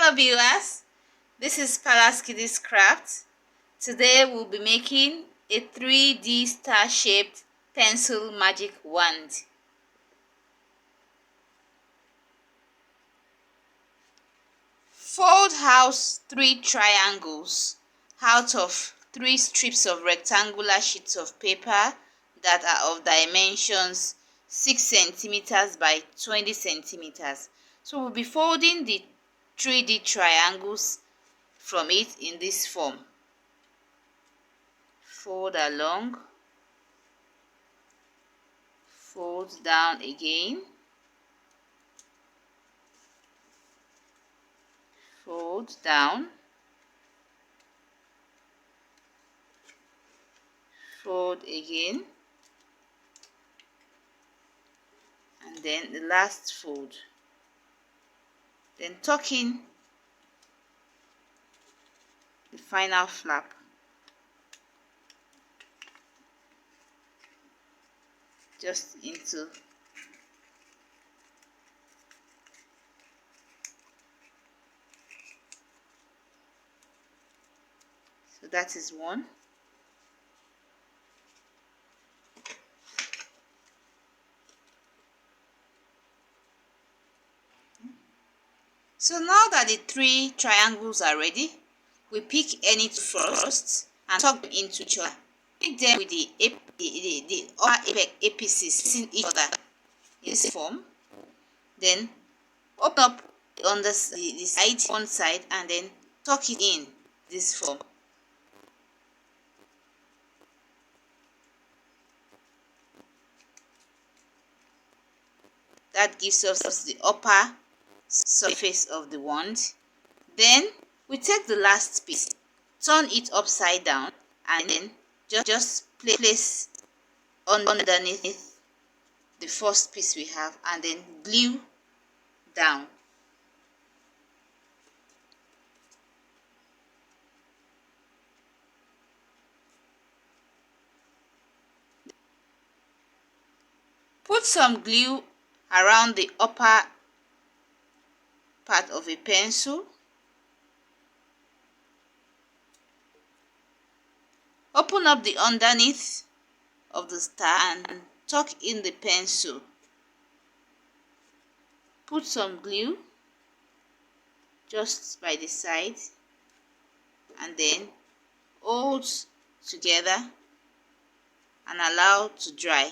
Hello viewers, this is Palace Kiddies Craft. Today we'll be making a 3D star-shaped pencil magic wand. Fold out 3 triangles out of 3 strips of rectangular sheets of paper that are of dimensions 6 centimeters by 20 centimeters. So we'll be folding the 3D triangles from it in this form. Fold along, fold down again, fold down, fold again, and then the last fold. Then tuck in the final flap. Just into so that is one. So now that the 3 triangles are ready, we pick any two first and tuck them into each other. Pick them with the upper apices facing each other in this form. Then open up on the side, one side, and then tuck it in this form. That gives us the upper surface of the wand. Then we take the last piece, turn it upside down, and then just place underneath the first piece we have, and then glue down. Put some glue around the upper part of a pencil. Open up the underneath of the star and tuck in the pencil. Put some glue just by the side and then hold together and allow to dry.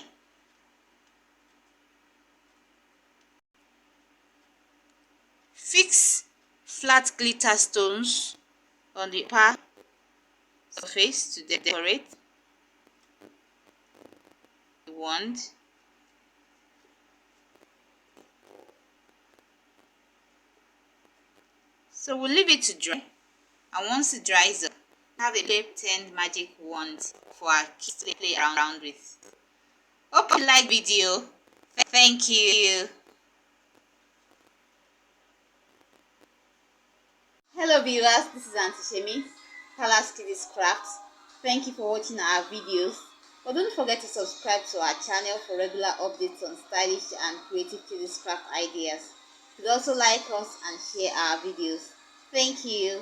Fix flat glitter stones on the upper surface to decorate the wand. So we'll leave it to dry, and once it dries up, have a play-pretend magic wand for our kids to play around with. Hope you like the video. Thank you. Hello viewers, this is Auntie Shemi, Palace Kiddies Craft. Thank you for watching our videos. But don't forget to subscribe to our channel for regular updates on stylish and creative kiddies craft ideas. You could also like us and share our videos. Thank you.